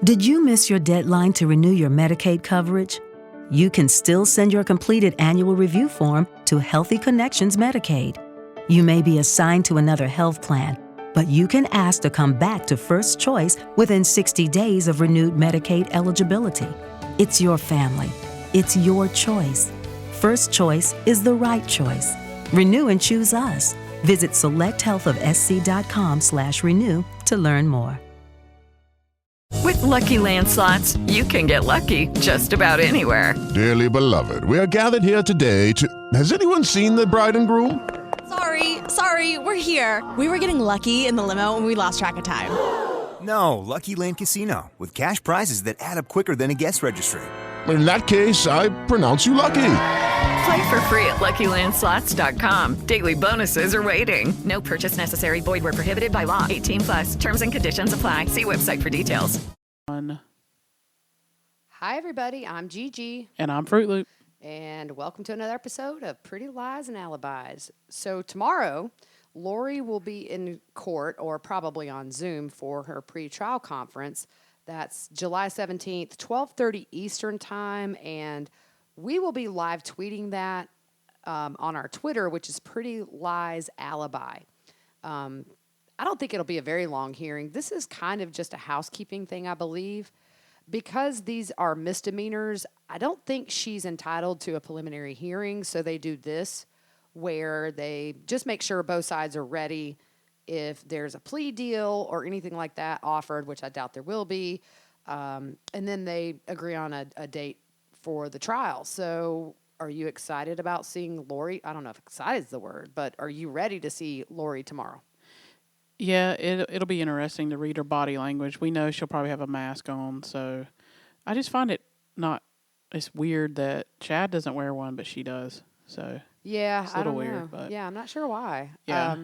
Did you miss your deadline to renew your Medicaid coverage? You can still send your completed annual review form to Healthy Connections Medicaid. You may be assigned to another health plan, but you can ask to come back to First Choice within 60 days of renewed Medicaid eligibility. It's your family. It's your choice. First Choice is the right choice. Renew and choose us. Visit selecthealthofsc.com/renew to learn more. With Lucky Land Slots, you can get lucky just about anywhere. Dearly beloved, we are gathered here today to... Has anyone seen the bride and groom? Sorry, we're here. We were getting lucky in the limo and we lost track of time. No, Lucky Land Casino, with cash prizes that add up quicker than a guest registry. In that case, I pronounce you lucky. Play for free at LuckyLandSlots.com. Daily bonuses are waiting. No purchase necessary. Void where prohibited by law. 18+. Terms and conditions apply. See website for details. Hi, everybody. I'm Gigi. And I'm Fruit Loop. And welcome to another episode of Pretty Lies and Alibis. So tomorrow, Lori will be in court or probably on Zoom for her pre-trial conference. That's July 17th, 12:30 Eastern Time, and we will be live tweeting that on our Twitter, which is Pretty Lies Alibi. I don't think it'll be a very long hearing. This is kind of just a housekeeping thing, I believe. Because these are misdemeanors, I don't think she's entitled to a preliminary hearing, so they do this, where they just make sure both sides are ready. If there's a plea deal or anything like that offered, which I doubt there will be, and then they agree on a date for the trial. So are you excited about seeing Lori? I don't know if excited is the word, but are you ready to see Lori tomorrow? Yeah, it'll be interesting to read her body language. We know she'll probably have a mask on, so I just find it's weird that Chad doesn't wear one, but she does. So yeah, it's a little I don't weird, know. but Yeah, I'm not sure why. Yeah.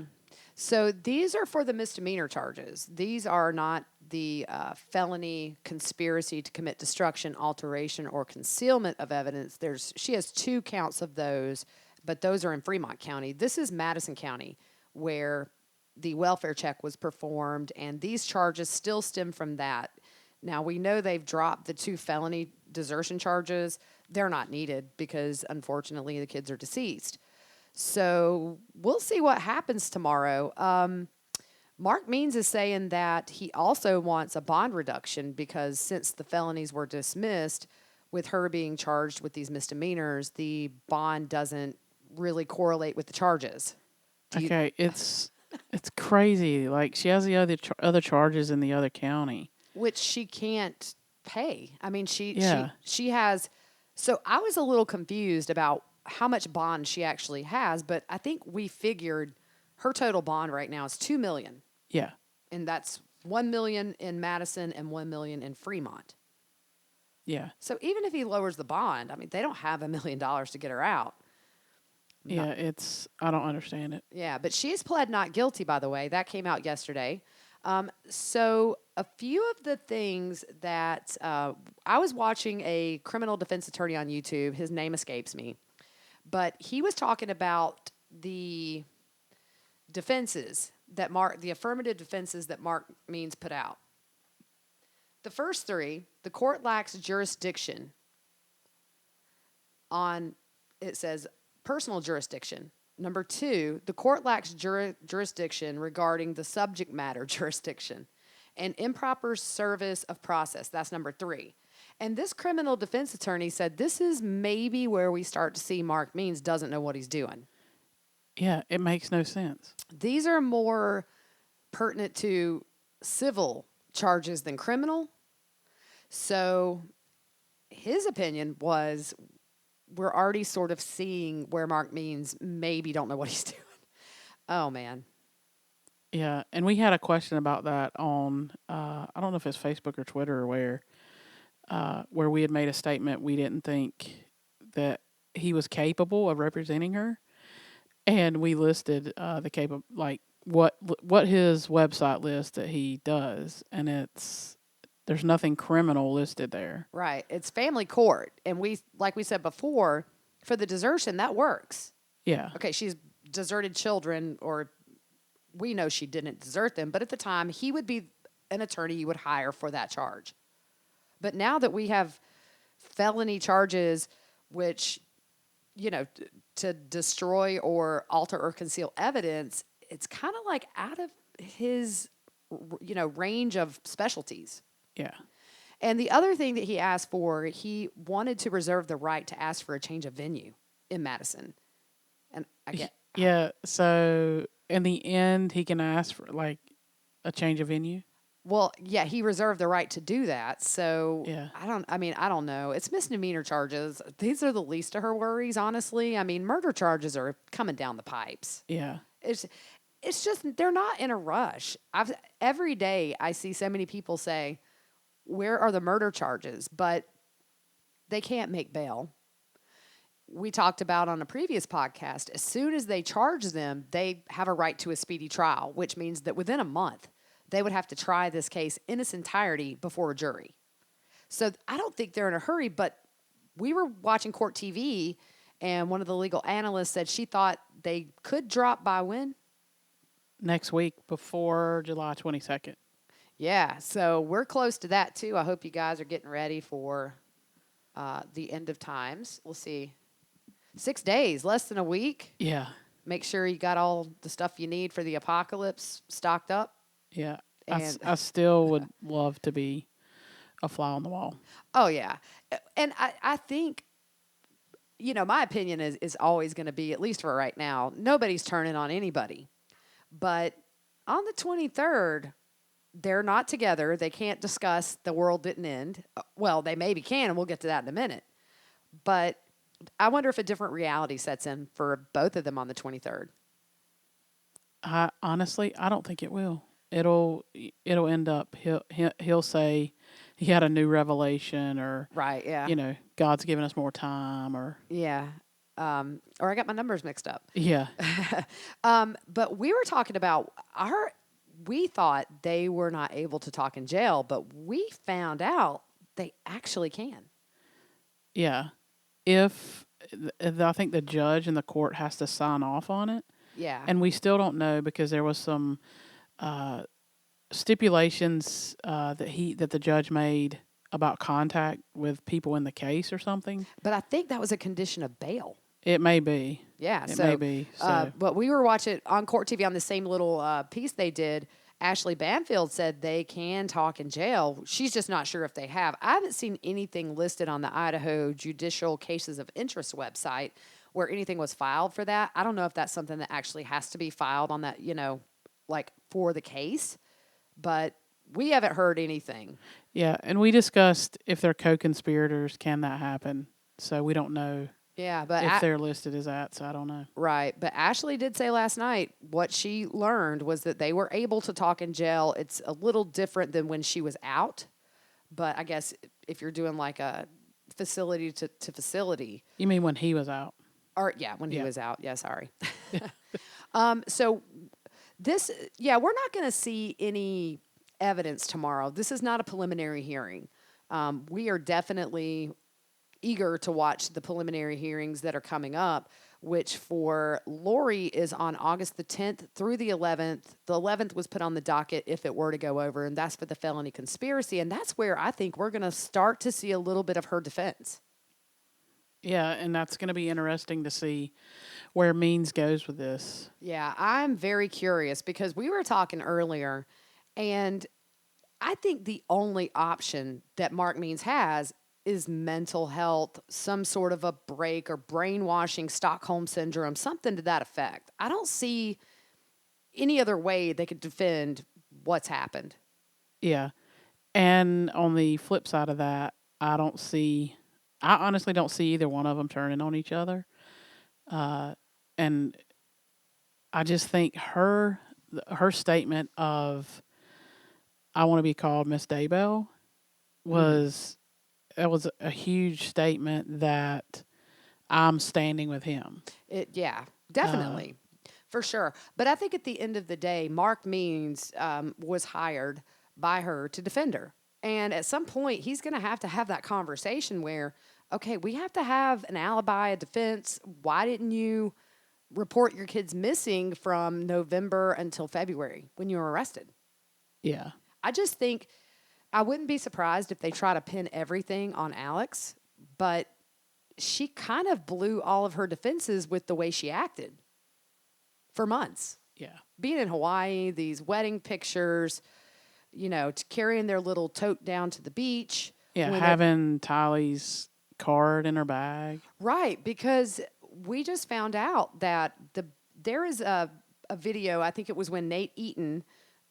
So these are for the misdemeanor charges. These are not the felony conspiracy to commit destruction, alteration, or concealment of evidence. She has 2 counts of those, but those are in Fremont County. This is Madison County, where the welfare check was performed, and these charges still stem from that. Now, we know they've dropped the 2 felony desertion charges. They're not needed because, unfortunately, the kids are deceased. So we'll see what happens tomorrow. Mark Means is saying that he also wants a bond reduction because since the felonies were dismissed, with her being charged with these misdemeanors, the bond doesn't really correlate with the charges. It's crazy. Like, she has the other charges in the other county, which she can't pay. I mean, she has. So I was a little confused about how much bond she actually has, but I think we figured her total bond right now is $2 million. Yeah. And that's $1 million in Madison and $1 million in Fremont. Yeah. So even if he lowers the bond, I mean, they don't have $1 million to get her out. Yeah, I don't understand it. Yeah, but she's pled not guilty, by the way. That came out yesterday. So a few of the things that I was watching a criminal defense attorney on YouTube. His name escapes me. But he was talking about the defenses that the affirmative defenses that Mark Means put out. The first 3, the court lacks jurisdiction on, it says, personal jurisdiction. Number 2, the court lacks jurisdiction regarding the subject matter jurisdiction and improper service of process. That's number 3. And this criminal defense attorney said this is maybe where we start to see Mark Means doesn't know what he's doing. Yeah, it makes no sense. These are more pertinent to civil charges than criminal. So his opinion was we're already sort of seeing where Mark Means maybe don't know what he's doing. Oh, man. Yeah, and we had a question about that on, I don't know if it's Facebook or Twitter or where we had made a statement we didn't think that he was capable of representing her. And we listed what his website lists that he does, and there's nothing criminal listed there. Right. It's family court. And like we said before, for the desertion, that works. Yeah. Okay, she's deserted children, or we know she didn't desert them, but at the time, he would be an attorney you would hire for that charge. But now that we have felony charges, which, to destroy or alter or conceal evidence, it's kind of like out of his, range of specialties. Yeah. And the other thing that he asked for, he wanted to reserve the right to ask for a change of venue in Madison. And I get. Yeah. So in the end, he can ask for like a change of venue. Well, yeah, he reserved the right to do that. So Yeah. I don't know. It's misdemeanor charges. These are the least of her worries, honestly. I mean, murder charges are coming down the pipes. Yeah. It's just they're not in a rush. Every day I see so many people say, "Where are the murder charges?" But they can't make bail. We talked about on a previous podcast, as soon as they charge them, they have a right to a speedy trial, which means that within a month, they would have to try this case in its entirety before a jury. So I don't think they're in a hurry, but we were watching court TV, and one of the legal analysts said she thought they could drop by when? Next week before July 22nd. Yeah, so we're close to that, too. I hope you guys are getting ready for the end of times. We'll see. 6 days, less than a week. Yeah. Make sure you got all the stuff you need for the apocalypse stocked up. Yeah. And I still would love to be a fly on the wall. Oh, yeah. And I think, my opinion is always going to be, at least for right now, nobody's turning on anybody. But on the 23rd, they're not together. They can't discuss the world didn't end. Well, they maybe can, and we'll get to that in a minute. But I wonder if a different reality sets in for both of them on the 23rd. Honestly, I don't think it will. It'll end up he'll say he had a new revelation, or Right, yeah. God's giving us more time, or Yeah. Or I got my numbers mixed up. yeah. But we were talking about we thought they were not able to talk in jail, but we found out they actually can. Yeah. If I think the judge in the court has to sign off on it. Yeah. And we still don't know, because there was some stipulations that the judge made about contact with people in the case or something. But I think that was a condition of bail. It may be. Yeah. It may be. So. But we were watching on Court TV on the same little piece they did. Ashley Banfield said they can talk in jail. She's just not sure if they have. I haven't seen anything listed on the Idaho Judicial Cases of Interest website where anything was filed for that. I don't know if that's something that actually has to be filed on that, like for the case. But we haven't heard anything. Yeah, and we discussed if they're co-conspirators, can that happen? So we don't know. Yeah, but if they're listed as that, so I don't know. Right, but Ashley did say last night what she learned was that they were able to talk in jail. It's a little different than when she was out, but I guess if you're doing like a facility to facility. You mean when he was out? Or when he was out. Yeah, sorry. So this, we're not going to see any evidence tomorrow. This is not a preliminary hearing. We are definitely eager to watch the preliminary hearings that are coming up, which for Lori is on August the 10th through the 11th. The 11th was put on the docket if it were to go over, and that's for the felony conspiracy. And that's where I think we're going to start to see a little bit of her defense. Yeah, and that's going to be interesting to see where Means goes with this. Yeah, I'm very curious because we were talking earlier, and I think the only option that Mark Means has is mental health, some sort of a break or brainwashing, Stockholm syndrome, something to that effect. I don't see any other way they could defend what's happened. Yeah. And on the flip side of that, I honestly don't see either one of them turning on each other. And I just think her statement of, I want to be called Miss Daybell that was a huge statement that I'm standing with him. Yeah, definitely. For sure. But I think at the end of the day, Mark Means was hired by her to defend her. And at some point, he's going to have that conversation where, okay, we have to have an alibi, a defense. Why didn't you report your kids missing from November until February when you were arrested? Yeah. I just think I wouldn't be surprised if they try to pin everything on Alex, but she kind of blew all of her defenses with the way she acted for months. Yeah. Being in Hawaii, these wedding pictures, carrying their little tote down to the beach. Yeah, having Tylee's card in her bag. Right, because we just found out that there is a video, I think it was when Nate Eaton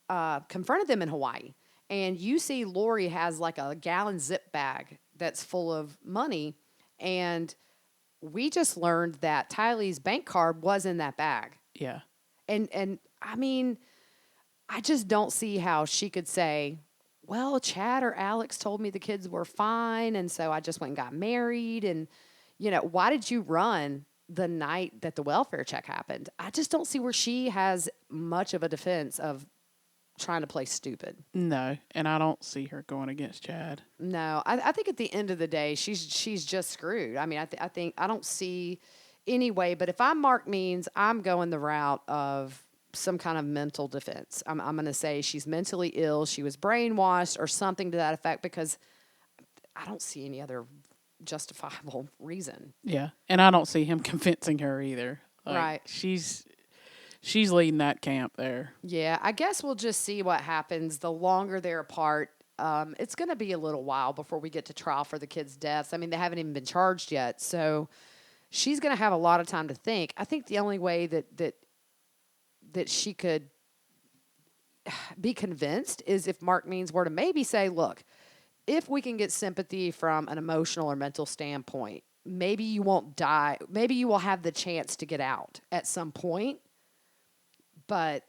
confronted them in Hawaii. And you see Lori has like a gallon zip bag that's full of money. And we just learned that Tylee's bank card was in that bag. Yeah. And I mean, I just don't see how she could say, well, Chad or Alex told me the kids were fine, and so I just went and got married. And, why did you run the night that the welfare check happened? I just don't see where she has much of a defense of trying to play stupid. No, and I don't see her going against Chad. No, I think at the end of the day, she's just screwed. I mean, I think I don't see any way. But if I'm Mark Means, I'm going the route of some kind of mental defense. I'm going to say she's mentally ill. She was brainwashed or something to that effect, because I don't see any other justifiable reason. Yeah, and I don't see him convincing her either. Like, right. She's leading that camp there. Yeah, I guess we'll just see what happens. The longer they're apart, it's going to be a little while before we get to trial for the kids' deaths. I mean, they haven't even been charged yet, so she's going to have a lot of time to think. I think the only way that she could be convinced is if Mark Means were to maybe say, look, if we can get sympathy from an emotional or mental standpoint, maybe you won't die. Maybe you will have the chance to get out at some point. But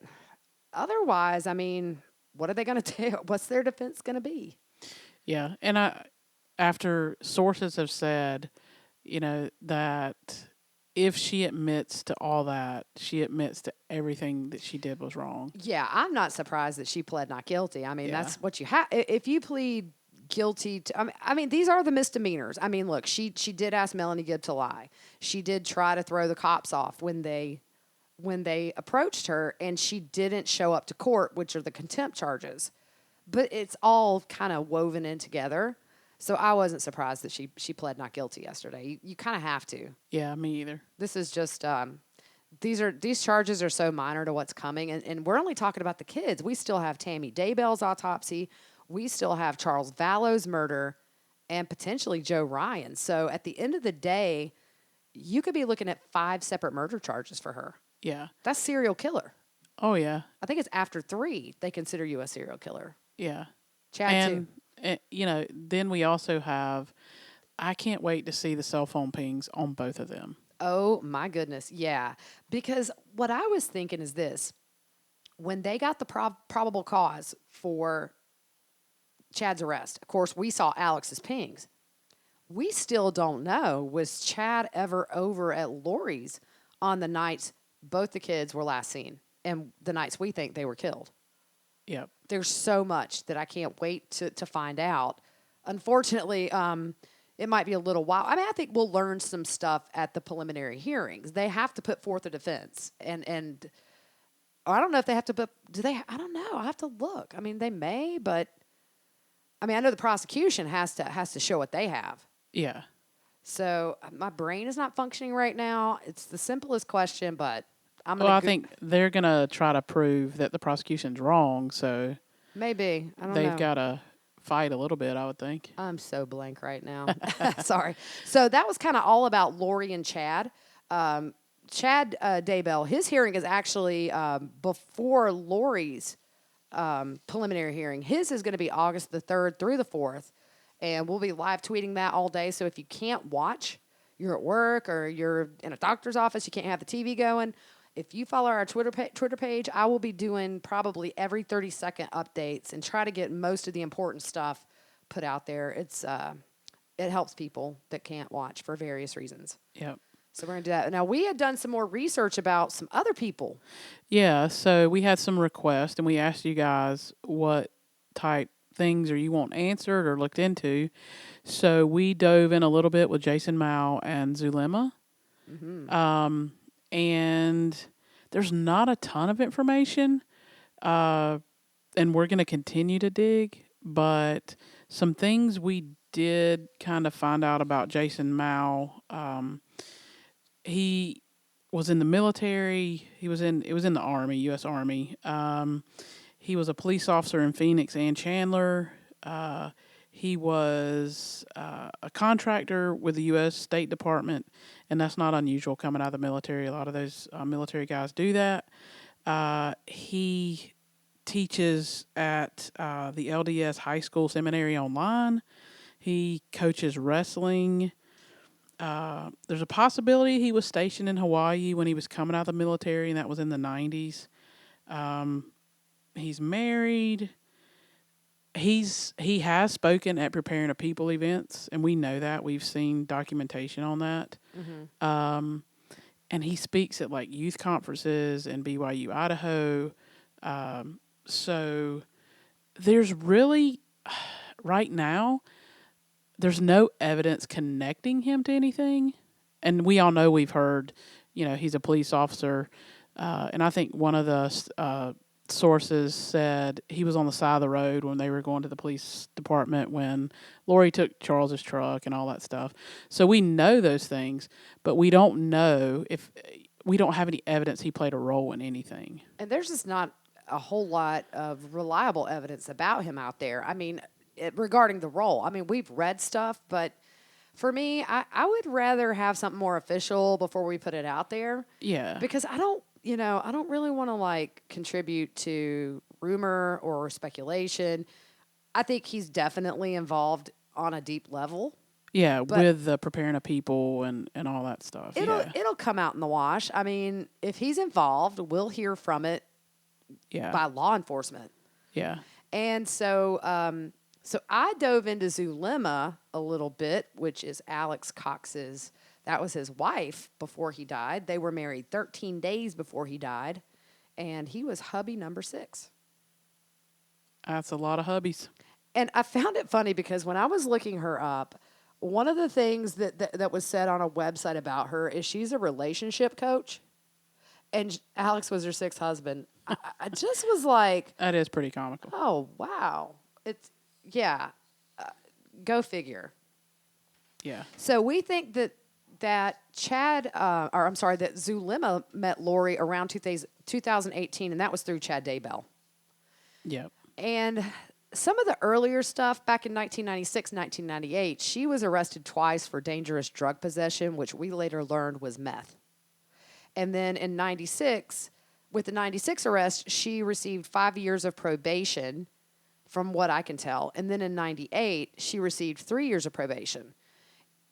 otherwise, I mean, what are they going to do? What's their defense going to be? Yeah, and after sources have said, that if she admits to all that, she admits to everything that she did was wrong. Yeah, I'm not surprised that she pled not guilty. I mean, that's what you have. If you plead guilty to, I mean, these are the misdemeanors. I mean, look, she did ask Melanie Gibb to lie. She did try to throw the cops off when they approached her, and she didn't show up to court, which are the contempt charges. But it's all kind of woven in together. So I wasn't surprised that she pled not guilty yesterday. You kind of have to. Yeah, me either. This is just these charges are so minor to what's coming, and we're only talking about the kids. We still have Tammy Daybell's autopsy. We still have Charles Vallow's murder, and potentially Joe Ryan. So at the end of the day, you could be looking at 5 separate murder charges for her. Yeah. That's serial killer. Oh, yeah. I think it's after 3 they consider you a serial killer. Yeah. Chad, too. And, then we also have, I can't wait to see the cell phone pings on both of them. Oh, my goodness. Yeah. Because what I was thinking is this. When they got the probable cause for Chad's arrest, of course, we saw Alex's pings. We still don't know, was Chad ever over at Lori's on the nights both the kids were last seen and the nights we think they were killed? Yep. There's so much that I can't wait to find out. Unfortunately, it might be a little while. I mean, I think we'll learn some stuff at the preliminary hearings. They have to put forth a defense. And I don't know if they have to put, I don't know. I have to look. I mean, they may, but I mean, I know the prosecution has to show what they have. Yeah. So my brain is not functioning right now. It's the simplest question, but I think they're going to try to prove that the prosecution's wrong, so maybe. I don't know. They've got to fight a little bit, I would think. I'm so blank right now. Sorry. So that was kind of all about Lori and Chad. Chad Daybell, his hearing is actually before Lori's preliminary hearing. His is going to be August the 3rd through the 4th, and we'll be live tweeting that all day. So if you can't watch, you're at work or you're in a doctor's office, you can't have the TV going, if you follow our Twitter page, I will be doing probably every 30-second updates and try to get most of the important stuff put out there. It helps people that can't watch for various reasons. Yep. So we're going to do that. Now, we had done some more research about some other people. Yeah, so we had some requests, and we asked you guys what type things you want answered or looked into. So we dove in a little bit with Jason Mao and Zulema. Mm-hmm. And there's not a ton of information, and we're going to continue to dig, but some things we did kind of find out about Jason Mao. He was in the military. It was in the Army, U.S. Army. He was a police officer in Phoenix and Chandler. He was a contractor with the U.S. State Department, and that's not unusual coming out of the military. A lot of those military guys do that. He teaches at the LDS High School Seminary online. He coaches wrestling. There's a possibility he was stationed in Hawaii when he was coming out of the military, and that was in the 90s. He's married. He has spoken at Preparing a People events, and we know that. We've seen documentation on that. Mm-hmm. And he speaks at like youth conferences in BYU, Idaho. So there's really, right now, there's no evidence connecting him to anything. And we all know, we've heard, he's a police officer. And I think one of the sources said he was on the side of the road when they were going to the police department when Lori took Charles's truck and all that stuff. So we know those things, but we don't know if we don't have any evidence he played a role in anything. And there's just not a whole lot of reliable evidence about him out there. I mean, regarding the role. I mean, we've read stuff, but for me, I would rather have something more official before we put it out there. Yeah. Because I don't really want to contribute to rumor or speculation. I think he's definitely involved on a deep level. Yeah, with the Preparing a People and all that stuff. It'll come out in the wash. I mean, if he's involved, we'll hear from it by law enforcement. Yeah. And so I dove into Zulema a little bit, which is Alex Cox's. That was his wife before he died. They were married 13 days before he died, and he was hubby number 6. That's a lot of hubbies. And I found it funny because when I was looking her up, one of the things that was said on a website about her is she's a relationship coach, and Alex was her 6th husband. I just was like... That is pretty comical. Oh, wow. Go figure. Yeah. So we think that Zulema met Lori around 2018, and that was through Chad Daybell. Yep. And some of the earlier stuff back in 1996, 1998, she was arrested twice for dangerous drug possession, which we later learned was meth. And then in 96, with the 96 arrest, she received 5 years of probation, from what I can tell. And then in 98, she received 3 years of probation.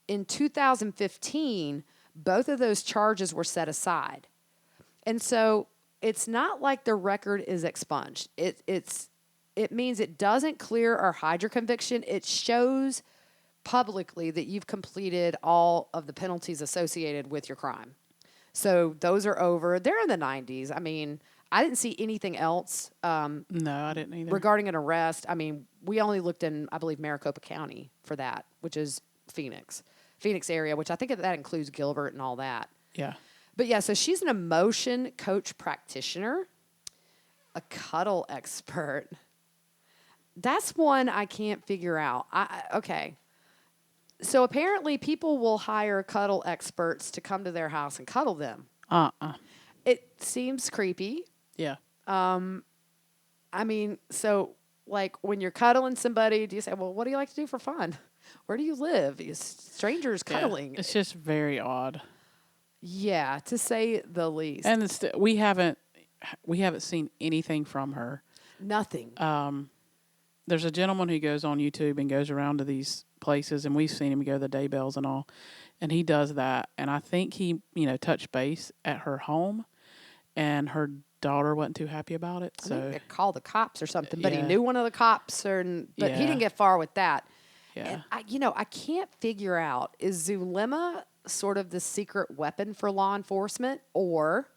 In 2015, both of those charges were set aside. And so it's not like the record is expunged. It means it doesn't clear or hide your conviction. It shows publicly that you've completed all of the penalties associated with your crime. So those are over. They're in the 90s. I mean, I didn't see anything else. No, I didn't either. Regarding an arrest, I mean, we only looked in, I believe, Maricopa County for that, which is Phoenix area, which I think that includes Gilbert and all that. Yeah. But yeah, so she's an emotion coach practitioner, a cuddle expert. That's one I can't figure out. Okay. So apparently people will hire cuddle experts to come to their house and cuddle them. It seems creepy. Yeah. I mean, so like when you're cuddling somebody, do you say, well, what do you like to do for fun? Where do you live? Strangers cuddling. Yeah, it's just very odd. Yeah, to say the least. And we haven't seen anything from her. Nothing. There's a gentleman who goes on YouTube and goes around to these places, and we've seen him go to the Daybells and all, and he does that. And I think he, touched base at her home, and her daughter wasn't too happy about it. I So think they called the cops or something, but he Yeah. knew one of the cops, but he didn't get far with that. yeah, And I can't figure out, is Zulema sort of the secret weapon for law enforcement, or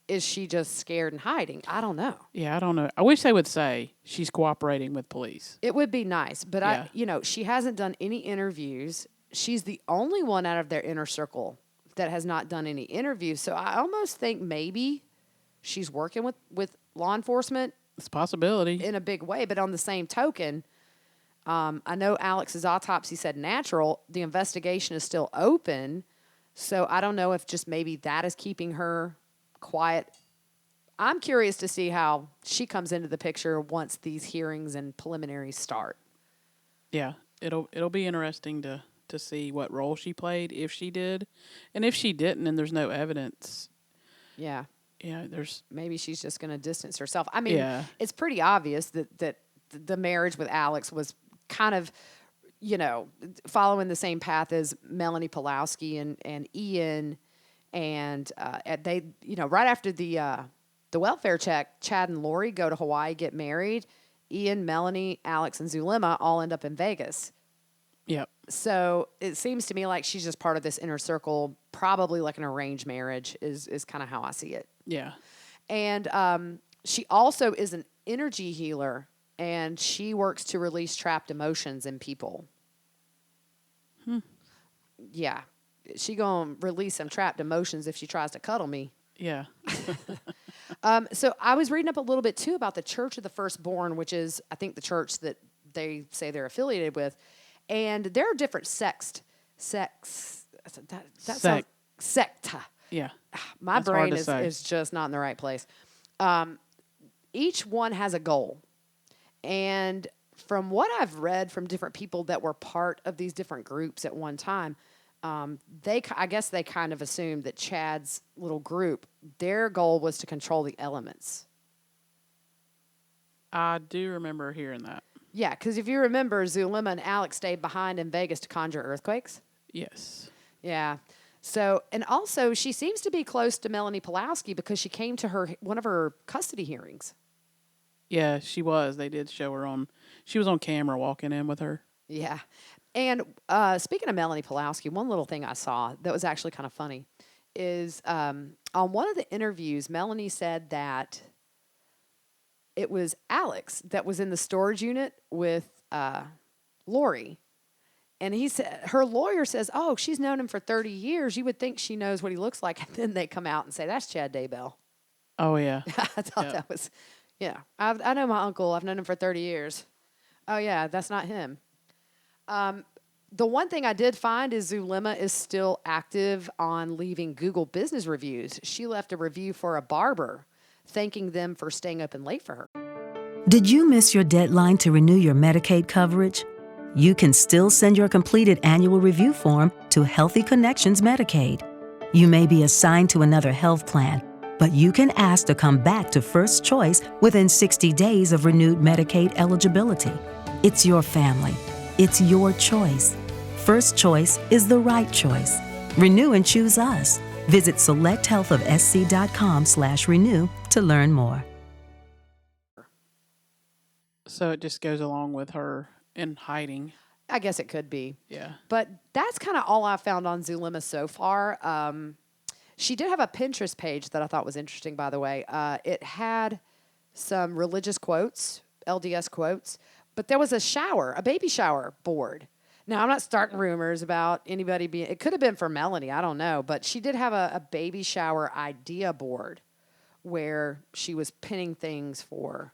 is she just scared and hiding? I don't know. yeah, I don't know. I wish they would say she's cooperating with police. It would be nice, but Yeah. she hasn't done any interviews. She's the only one out of their inner circle that has not done any interviews. So I almost think maybe she's working with law enforcement It's a possibility. in a big way. But on the same token, I know Alex's autopsy said natural. The investigation is still open. So I don't know if just maybe that is keeping her quiet. I'm curious to see how she comes into the picture once these hearings and preliminaries start. Yeah, it'll be interesting to see what role she played, if she did, and if she didn't, and there's no evidence. Yeah. Yeah, there's Maybe she's just going to distance herself. I mean, Yeah. it's pretty obvious that the marriage with Alex was kind of, following the same path as Melanie Pulowski and Ian. And they, right after the welfare check, Chad and Lori go to Hawaii, get married. Ian, Melanie, Alex, and Zulema all end up in Vegas. Yep. So it seems to me like she's just part of this inner circle, probably like an arranged marriage is kind of how I see it. Yeah. And she also is an energy healer, and she works to release trapped emotions in people. Yeah. She gonna release some trapped emotions if she tries to cuddle me. Yeah. So I was reading up a little bit, too, about the Church of the Firstborn, which is, I think, the church that they say they're affiliated with. And there are different secta. Yeah. My That's hard brain to is say. just not in the right place. Each one has a goal. And from what I've read from different people that were part of these different groups at one time, I guess they kind of assumed that Chad's little group, their goal was to control the elements. I do remember hearing that. Yeah, because if you remember, Zulema and Alex stayed behind in Vegas to conjure earthquakes. Yes. Yeah. So, and also, she seems to be close to Melanie Pulowski because she came to one of her custody hearings. Yeah, she was. They did show her she was on camera walking in with her. Yeah. And speaking of Melanie Pulowski, one little thing I saw that was actually kind of funny is on one of the interviews, Melanie said that it was Alex that was in the storage unit with Lori. And he said, her lawyer says, oh, she's known him for 30 years. You would think she knows what he looks like. And then they come out and say, that's Chad Daybell. Oh, yeah. I thought that was, I know my uncle. I've known him for 30 years. Oh, yeah, that's not him. The one thing I did find is Zulema is still active on leaving Google business reviews. She left a review for a barber, thanking them for staying open late for her. Did you miss your deadline to renew your Medicaid coverage? You can still send your completed annual review form to Healthy Connections Medicaid. You may be assigned to another health plan, but you can ask to come back to First Choice within 60 days of renewed Medicaid eligibility. It's your family. It's your choice. First Choice is the right choice. Renew and choose us. Visit selecthealthofsc.com/renew to learn more. So it just goes along with her in hiding. I guess it could be. Yeah. But that's kind of all I found on Zulema so far. She did have a Pinterest page that I thought was interesting, by the way. It had some religious quotes, LDS quotes, but there was a baby shower board. Now, I'm not starting rumors about anybody being, it could have been for Melanie, I don't know, but she did have a baby shower idea board where she was pinning things for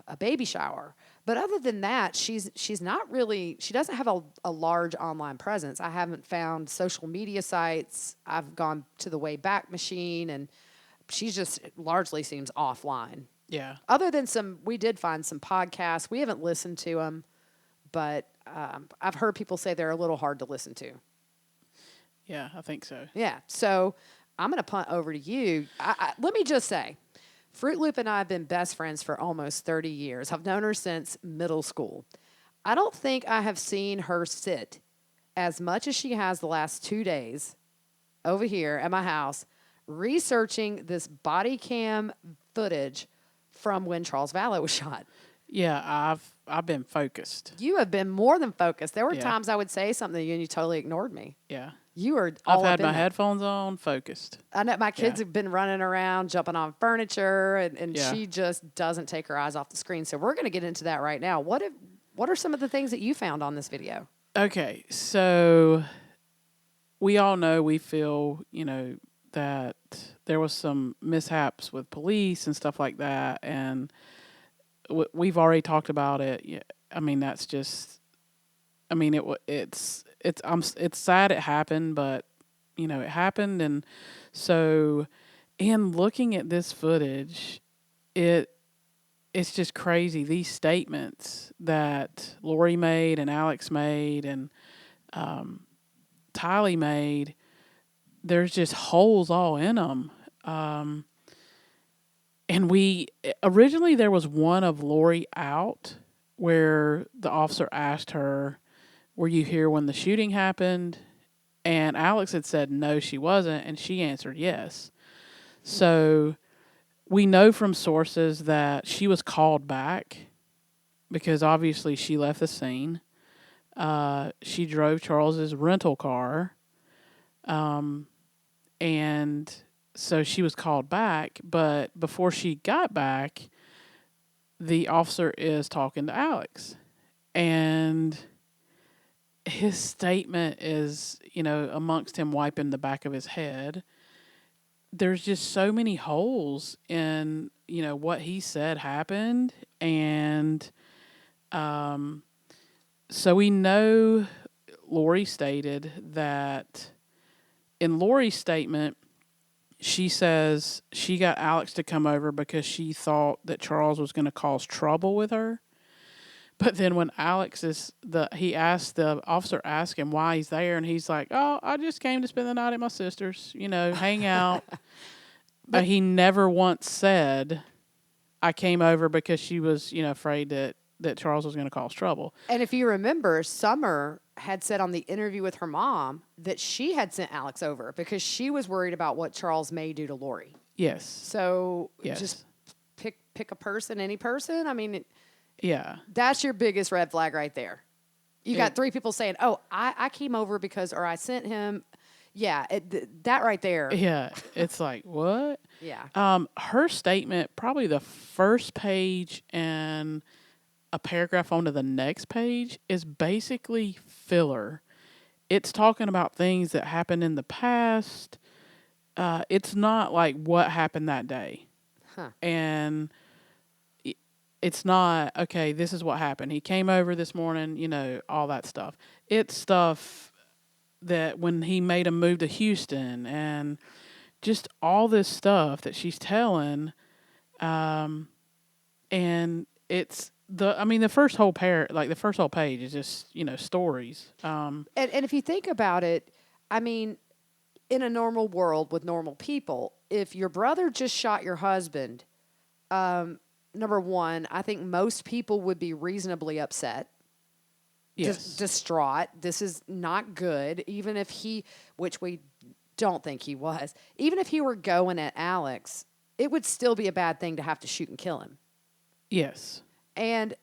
a baby shower. But other than that, she's not really, she doesn't have a large online presence. I haven't found social media sites. I've gone to the Wayback Machine, and she just largely seems offline. Yeah. Other than we did find some podcasts. We haven't listened to them, but I've heard people say they're a little hard to listen to. Yeah, I think so. Yeah. So I'm going to punt over to you. Let me just say, Fruit Loop and I have been best friends for almost 30 years. I've known her since middle school. I don't think I have seen her sit as much as she has the last 2 days over here at my house researching this body cam footage from when Charles Vallow was shot. Yeah, I've been focused. You have been more than focused. There were Yeah. times I would say something to you and you totally ignored me. Yeah. You were all I've had up in my that. headphones on, focused. I know my kids Yeah. have been running around, jumping on furniture, and Yeah. she just doesn't take her eyes off the screen. So we're going to get into that right now. What are some of the things that you found on this video? Okay, so we all know, we feel, that there was some mishaps with police and stuff like that, and we've already talked about it. Yeah, I mean, that's just. I mean, it's sad it happened, but it happened, and so in looking at this footage, it's just crazy. These statements that Lori made and Alex made and Tylee made, there's just holes all in them. And originally there was one of Lori out where the officer asked her, "Were you here when the shooting happened?" And Alex had said no, she wasn't, and she answered yes. So we know from sources that she was called back because obviously she left the scene. She drove Charles's rental car, and so she was called back. But before she got back, the officer is talking to Alex, and his statement is, amongst him wiping the back of his head, there's just so many holes in, what he said happened. And so we know Lori stated that in Lori's statement, she says she got Alex to come over because she thought that Charles was going to cause trouble with her. But then when the officer asked him why he's there, and he's like, "Oh, I just came to spend the night at my sister's, hang out." But he never once said, "I came over because she was, afraid that Charles was going to cause trouble." And if you remember, Summer had said on the interview with her mom that she had sent Alex over because she was worried about what Charles may do to Lori. Yes. So yes. Just pick a person, any person. I mean, yeah, that's your biggest red flag right there. You got three people saying, "Oh, I came over because," or "I sent him." Yeah, that right there. Yeah, it's like, what? Yeah. Her statement, probably the first page and a paragraph onto the next page, is basically filler. It's talking about things that happened in the past. It's not like what happened that day. Huh. And it's not, okay, this is what happened. He came over this morning, all that stuff. It's stuff that when he made a move to Houston and just all this stuff that she's telling. And it's the first whole the first whole page is just, stories. And if you think about it, I mean, in a normal world with normal people, if your brother just shot your husband, number one, I think most people would be reasonably upset. Yes. Distraught. This is not good. Even if which we don't think he was, even if he were going at Alex, it would still be a bad thing to have to shoot and kill him. Yes. And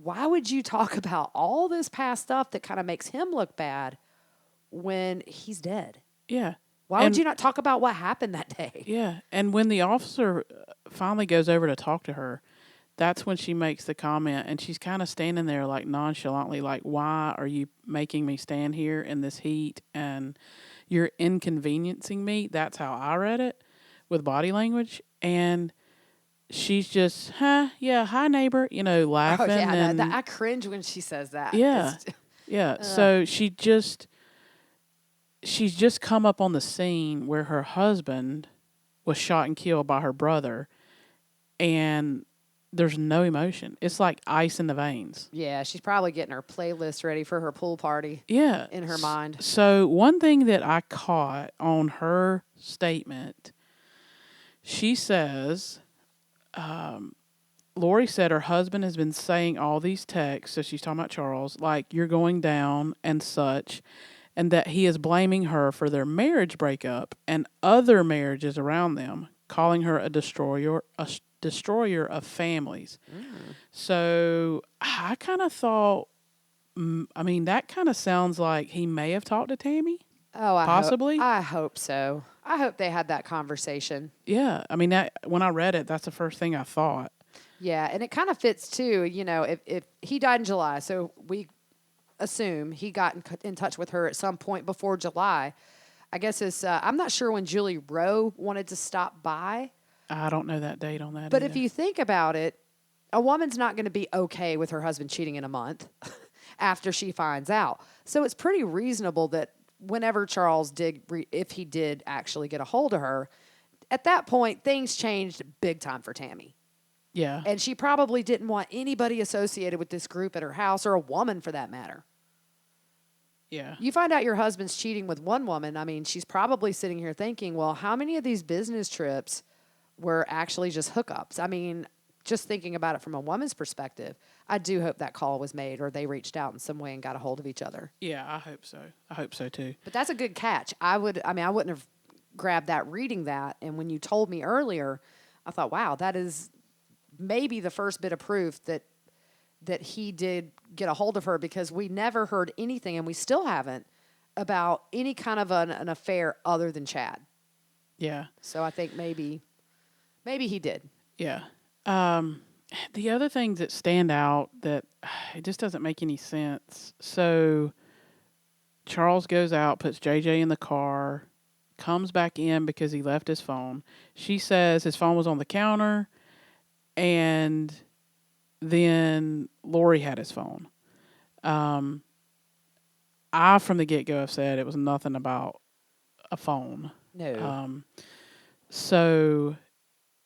why would you talk about all this past stuff that kind of makes him look bad when he's dead? Yeah. Why would you not talk about what happened that day? Yeah. And when the officer finally goes over to talk to her, that's when she makes the comment, and she's kind of standing there like nonchalantly, like, "Why are you making me stand here in this heat and you're inconveniencing me?" That's how I read it with body language. And she's just, yeah, hi neighbor, laughing. Oh, yeah, and I cringe when she says that. Yeah. Yeah. So she's just come up on the scene where her husband was shot and killed by her brother, and there's no emotion. It's like ice in the veins. Yeah, she's probably getting her playlist ready for her pool party. Yeah. In her mind. So one thing that I caught on her statement, she says, Lori said her husband has been saying all these texts, so she's talking about Charles, like, "You're going down" and such, and that he is blaming her for their marriage breakup and other marriages around them, calling her a destroyer of families. So I kind of thought, that kind of sounds like he may have talked to Tammy. Oh, possibly. I hope so. I hope they had that conversation. Yeah. When I read it, that's the first thing I thought. Yeah, and it kind of fits too, if he died in July, so we assume he got in touch with her at some point before July. I guess I'm not sure when Julie Rowe wanted to stop by. I don't know that date on that. But either. if you think about it, a woman's not going to be okay with her husband cheating in a month after she finds out. So it's pretty reasonable that whenever Charles if he did actually get a hold of her, at that point, things changed big time for Tammy. Yeah. And she probably didn't want anybody associated with this group at her house, or a woman for that matter. Yeah. You find out your husband's cheating with one woman. I mean, she's probably sitting here thinking, well, how many of these business trips were actually just hookups? I mean, just thinking about it from a woman's perspective, I do hope that call was made or they reached out in some way and got a hold of each other. Yeah, I hope so. I hope so too. But that's a good catch. I wouldn't have grabbed that reading that. And when you told me earlier, I thought, wow, that is maybe the first bit of proof that he did get a hold of her, because we never heard anything, and we still haven't, about any kind of an affair other than Chad. Yeah. So I think maybe he did. Yeah. The other things that stand out that it just doesn't make any sense. So Charles goes out, puts JJ in the car, comes back in because he left his phone. She says his phone was on the counter, and then Lori had his phone. I, from the get-go, have said it was nothing about a phone. No. So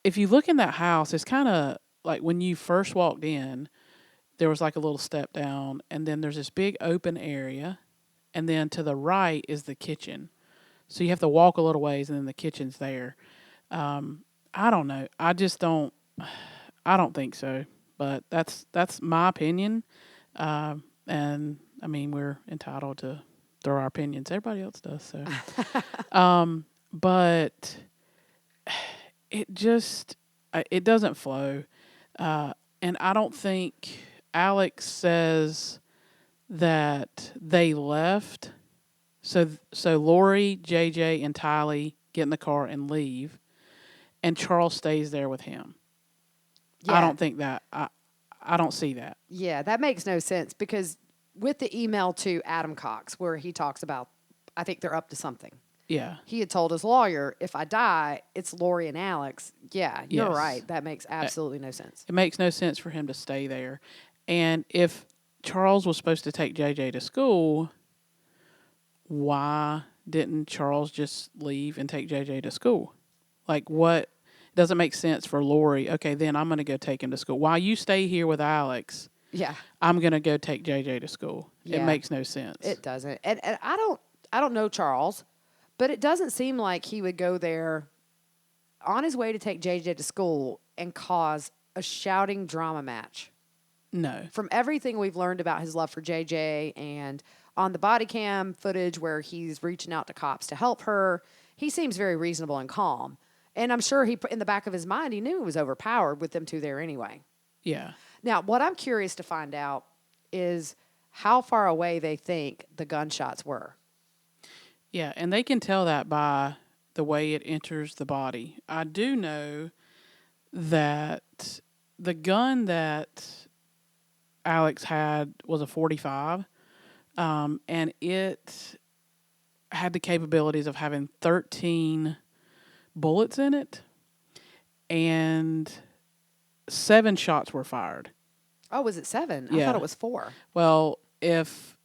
if you look in that house, it's kind of like when you first walked in, there was like a little step down, and then there's this big open area, and then to the right is the kitchen. So you have to walk a little ways, and then the kitchen's there. I don't know. I don't think so. But that's my opinion. And I mean, we're entitled to throw our opinions. Everybody else does. So, but it doesn't flow. And I don't think Alex says that they left. So Lori, JJ, and Tylee get in the car and leave, and Charles stays there with him. Yeah. I don't think that. I don't see that. Yeah, that makes no sense, because with the email to Adam Cox where he talks about, I think they're up to something. Yeah. He had told his lawyer, if I die, it's Lori and Alex. Yeah, you're Yes. right. That makes absolutely no sense. It makes no sense for him to stay there. And if Charles was supposed to take JJ to school, why didn't Charles just leave and take JJ to school? Like, what? Doesn't make sense for Lori. Okay, then I'm going to go take him to school. While you stay here with Alex, Yeah. I'm going to go take JJ to school. Yeah. It makes no sense. It doesn't. And I don't know Charles, but it doesn't seem like he would go there on his way to take JJ to school and cause a shouting drama match. No. From everything we've learned about his love for JJ and on the body cam footage where he's reaching out to cops to help her, he seems very reasonable and calm. And I'm sure in the back of his mind, he knew he was overpowered with them two there anyway. Yeah. Now, what I'm curious to find out is how far away they think the gunshots were. Yeah, and they can tell that by the way it enters the body. I do know that the gun that Alex had was a .45, and it had the capabilities of having 13 bullets in it, and 7 shots were fired. Oh, was it 7? I Yeah. thought it was 4. Well, if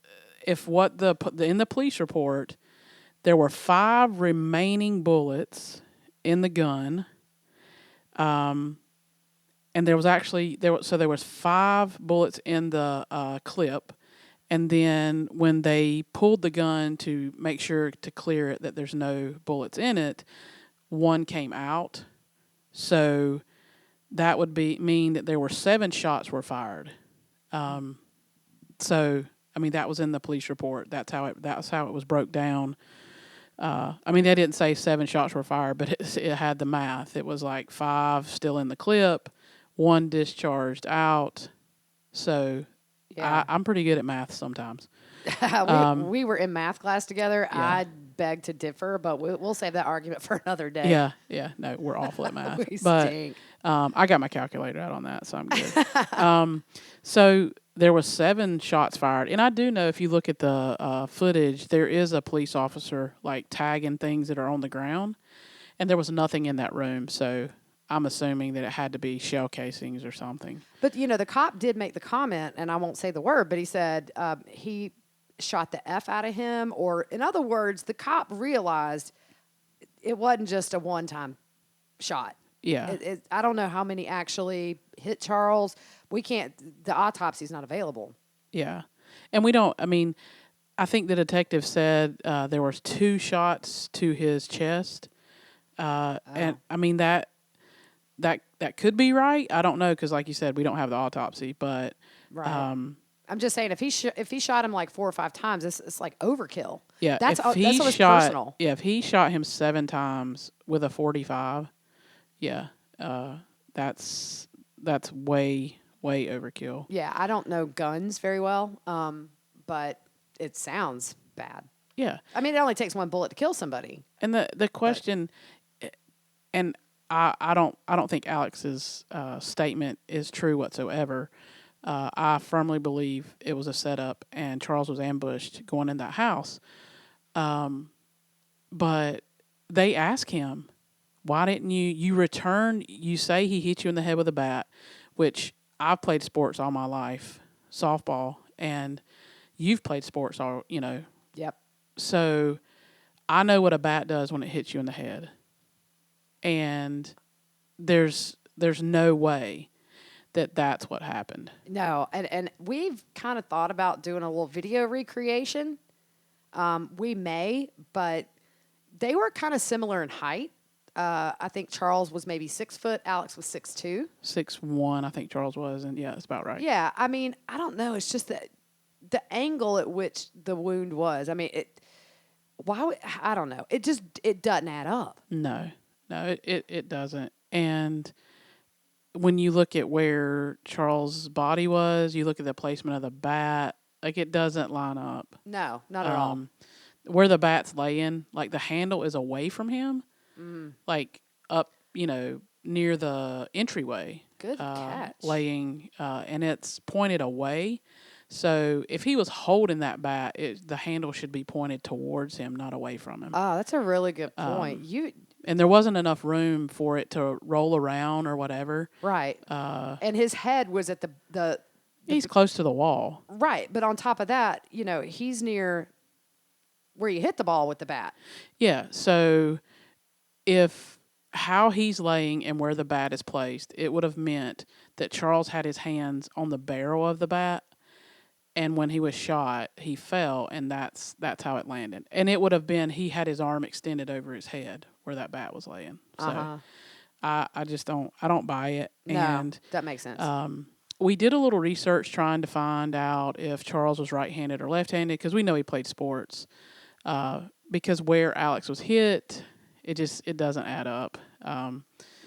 what in the police report, there were 5 remaining bullets in the gun, and there was 5 bullets in the clip, and then when they pulled the gun to make sure to clear it that there's no bullets in it, 1 came out. So that would mean that there were 7 shots were fired. So I mean, that was in the police report. That's how it was broke down. I mean, they didn't say 7 shots were fired, but it had the math. It was like 5 still in the clip, 1 discharged out. So Yeah. I'm pretty good at math sometimes. We were in math class together. Yeah. I beg to differ, but we'll save that argument for another day. Yeah. No, we're awful at math. We but stink. I got my calculator out on that, so I'm good. So there was 7 shots fired, and I do know if you look at the footage, there is a police officer like tagging things that are on the ground, and there was nothing in that room. So I'm assuming that it had to be shell casings or something. But, the cop did make the comment, and I won't say the word, but he said he shot the F out of him. Or, in other words, the cop realized it wasn't just a one-time shot. Yeah. I don't know how many actually hit Charles. The autopsy's not available. Yeah. And I think the detective said there was 2 shots to his chest. And that could be right. I don't know, because like you said, we don't have the autopsy. But Right. I'm just saying, if he shot him like 4 or 5 times, it's like overkill. yeah, that's if always personal. Yeah, if he shot him 7 times with a .45, yeah, that's way overkill. Yeah, I don't know guns very well, but it sounds bad. Yeah, I mean, it only takes 1 bullet to kill somebody. and the question, and I don't think Alex's statement is true whatsoever. I firmly believe it was a setup, and Charles was ambushed going in that house. But they ask him, why didn't you return? You say he hit you in the head with a bat, which I've played sports all my life, softball, and you've played sports Yep. So I know what a bat does when it hits you in the head. And there's no way that that's what happened. No, and we've kind of thought about doing a little video recreation. We may, but they were kind of similar in height. I think Charles was maybe 6 foot. Alex was 6'2". 6'1", I think Charles was, and yeah, that's about right. Yeah, I mean, I don't know. It's just that the angle at which the wound was. I mean, I don't know. It doesn't add up. No, it doesn't. And when you look at where Charles' body was, you look at the placement of the bat, like it doesn't line up. No, not at all. Where the bat's laying, like the handle is away from him, like up, near the entryway. Good catch. Laying, and it's pointed away. So if he was holding that bat, the handle should be pointed towards him, not away from him. Oh, that's a really good point. And there wasn't enough room for it to roll around or whatever. Right. And his head was at the He's close to the wall. right, but on top of that, he's near where you hit the ball with the bat. Yeah. So if how he's laying and where the bat is placed, it would have meant that Charles had his hands on the barrel of the bat, and when he was shot, he fell, and that's how it landed. And it would have been he had his arm extended over his head where that bat was laying. So I just don't buy it. No, And that makes sense. we did a little research trying to find out if Charles was right-handed or left-handed, because we know he played sports. Because where Alex was hit, it doesn't add up.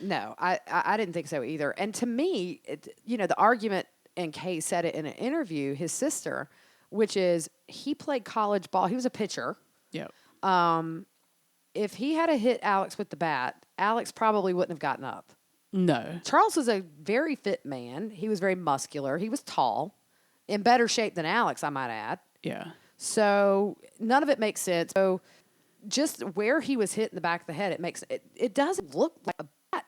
No, I didn't think so either. And to me, the argument, and Kay said it in an interview, his sister, which is he played college ball. He was a pitcher. Yep. If he had hit Alex with the bat, Alex probably wouldn't have gotten up. No. Charles was a very fit man. He was very muscular. He was tall, in better shape than Alex, I might add. Yeah. So none of it makes sense. So just where he was hit in the back of the head, it doesn't look like a bat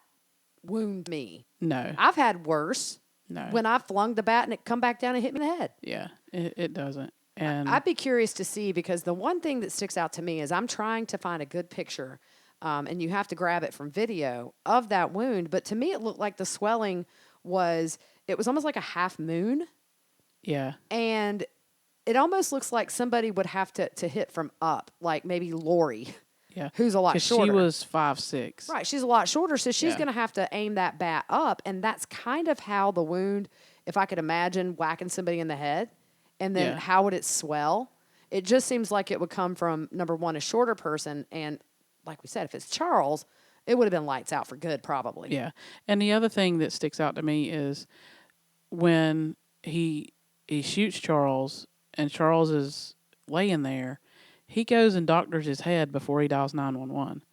wound me. No. I've had worse. No. When I flung the bat and it come back down and hit me in the head. Yeah, it doesn't. And I'd be curious to see, because the one thing that sticks out to me is I'm trying to find a good picture, and you have to grab it from video of that wound. But to me, it looked like the swelling was almost like a half moon. Yeah. And it almost looks like somebody would have to hit from up, like maybe Lori. Yeah. Who's a lot 'Cause shorter. she was 5'6". Right, she's a lot shorter, so she's Yeah. going to have to aim that bat up, and that's kind of how the wound, if I could imagine whacking somebody in the head, and then Yeah. how would it swell? It just seems like it would come from, number one, a shorter person, and like we said, if it's Charles, it would have been lights out for good, probably. Yeah. And the other thing that sticks out to me is when he shoots Charles and Charles is laying there, he goes and doctors his head before he dials 911.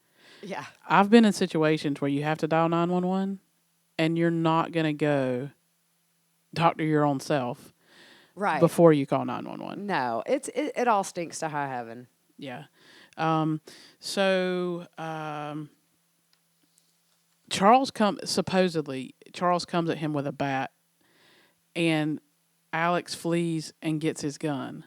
Yeah. I've been in situations where you have to dial 911 and you're not going to go doctor your own self Right. before you call 911. No, it all stinks to high heaven. Yeah. supposedly Charles comes at him with a bat, and Alex flees and gets his gun,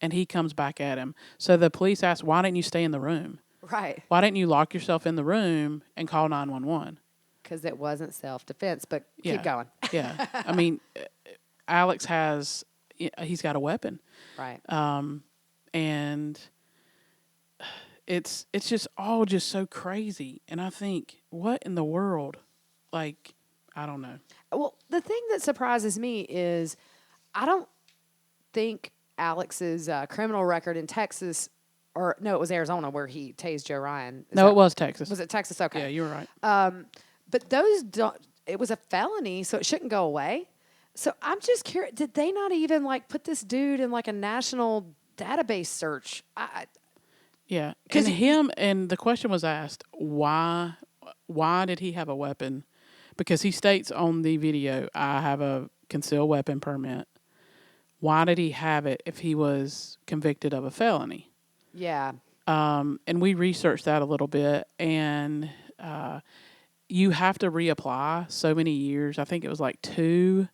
and he comes back at him. So the police ask, "Why didn't you stay in the room? Right. Why didn't you lock yourself in the room and call 911?" Because it wasn't self-defense, but Yeah. keep going. Yeah, I mean, Alex he's got a weapon, Right. and it's just all just so crazy. And I think, what in the world? Like, I don't know. Well, the thing that surprises me is I don't think Alex's criminal record in Texas, or no, it was Arizona where he tased Joe Ryan. No, it was Texas. Was it Texas? Okay. Yeah, you were right. But it was a felony, so it shouldn't go away. So I'm just curious, did they not even like put this dude in like a national database search? Yeah, and the question was asked, why did he have a weapon? Because he states on the video, "I have a concealed weapon permit." Why did he have it if he was convicted of a felony? Yeah. And we researched that a little bit, and you have to reapply so many years. I think it was like 2.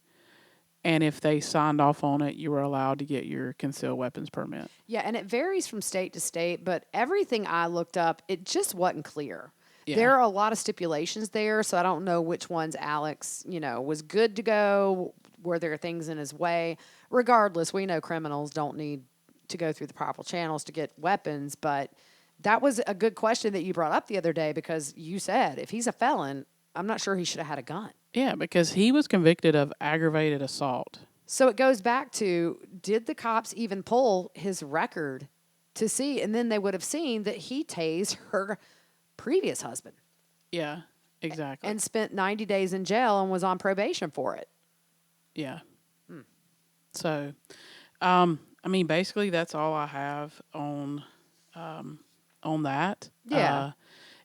And if they signed off on it, you were allowed to get your concealed weapons permit. Yeah, and it varies from state to state, but everything I looked up, it just wasn't clear. Yeah. There are a lot of stipulations there, so I don't know which ones Alex, was good to go. Were there things in his way? Regardless, we know criminals don't need to go through the proper channels to get weapons, but that was a good question that you brought up the other day because you said if he's a felon, I'm not sure he should have had a gun. Yeah, because he was convicted of aggravated assault. So it goes back to, did the cops even pull his record to see? And then they would have seen that he tased her previous husband. Yeah, exactly. And spent 90 days in jail and was on probation for it. Yeah. So, basically that's all I have on that. Yeah.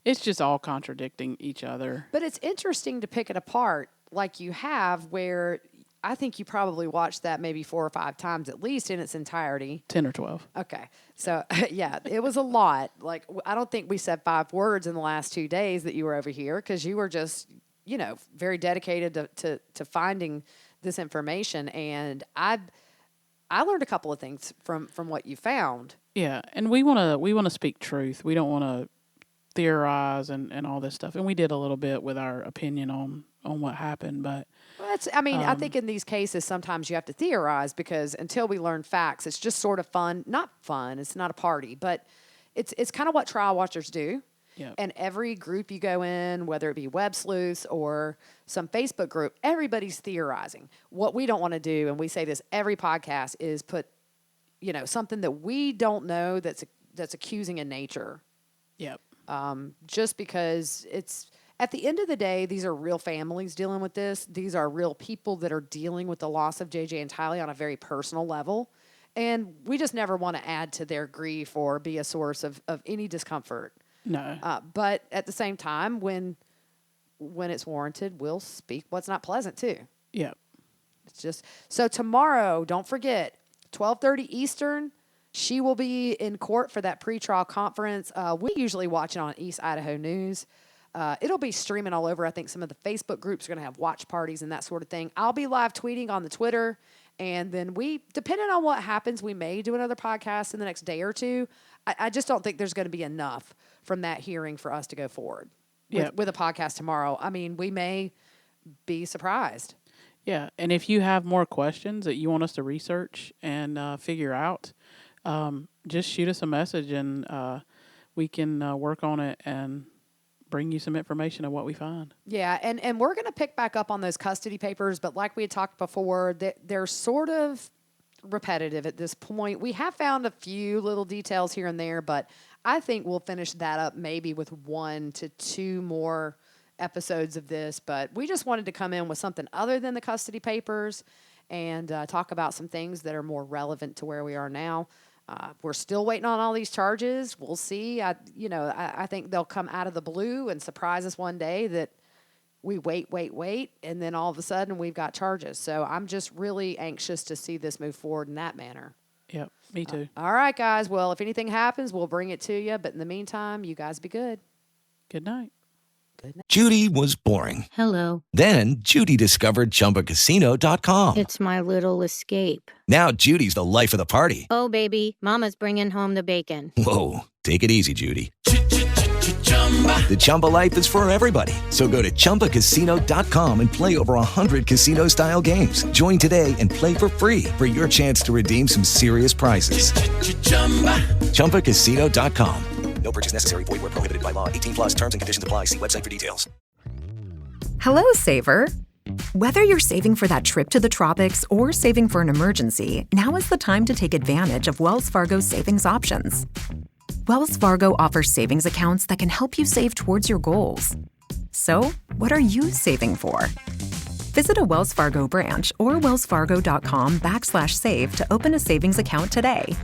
It's just all contradicting each other. But it's interesting to pick it apart like you have, where I think you probably watched that maybe 4 or 5 times at least in its entirety. 10 or 12. Okay. So, yeah, it was a lot. Like, I don't think we said 5 words in the last 2 days that you were over here because you were just, very dedicated to finding this information. And I learned a couple of things from what you found. Yeah, and we want to speak truth. We don't want to theorize and all this stuff. And we did a little bit with our opinion on what happened, but I think in these cases sometimes you have to theorize because until we learn facts, it's just sort of fun. Not fun, it's not a party, but it's kind of what trial watchers do. Yep. And every group you go in, whether it be Web Sleuths or some Facebook group, everybody's theorizing. What we don't want to do, and we say this every podcast, is put, something that we don't know that's accusing in nature. Yep. Just because it's, at the end of the day, these are real families dealing with this. These are real people that are dealing with the loss of JJ and Tylee on a very personal level. And we just never want to add to their grief or be a source of any discomfort. No. But at the same time, when it's warranted, we'll speak what's not pleasant too. Yep. It's just, so tomorrow, don't forget, 12:30 Eastern, she will be in court for that pretrial conference. We usually watch it on East Idaho News. It'll be streaming all over. I think some of the Facebook groups are going to have watch parties and that sort of thing. I'll be live tweeting on the Twitter. And then depending on what happens, we may do another podcast in the next day or 2. I just don't think there's going to be enough from that hearing for us to go forward with a podcast tomorrow. I mean, we may be surprised. Yeah. And if you have more questions that you want us to research and figure out, just shoot us a message and we can work on it and bring you some information of what we find. Yeah, and we're going to pick back up on those custody papers, but like we had talked before, they're sort of repetitive at this point. We have found a few little details here and there, but I think we'll finish that up maybe with 1 to 2 more episodes of this. But we just wanted to come in with something other than the custody papers and talk about some things that are more relevant to where we are now. We're still waiting on all these charges. We'll see. I think they'll come out of the blue and surprise us one day that we wait, and then all of a sudden we've got charges. So I'm just really anxious to see this move forward in that manner. Yep, me too. All right, guys. Well, if anything happens, we'll bring it to you. But in the meantime, you guys be good. Good night. Judy was boring. Hello. Then Judy discovered ChumbaCasino.com. It's my little escape. Now Judy's the life of the party. Oh, baby, mama's bringing home the bacon. Whoa, take it easy, Judy. The Chumba life is for everybody. So go to ChumbaCasino.com and play over 100 casino-style games. Join today and play for free for your chance to redeem some serious prizes. ChumbaCasino.com. No purchase necessary. Void where prohibited by law. 18 plus terms and conditions apply. See website for details. Hello, Saver. Whether you're saving for that trip to the tropics or saving for an emergency, now is the time to take advantage of Wells Fargo's savings options. Wells Fargo offers savings accounts that can help you save towards your goals. So, what are you saving for? Visit a Wells Fargo branch or wellsfargo.com/save to open a savings account today.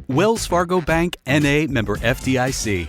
Wells Fargo Bank, N.A., member FDIC.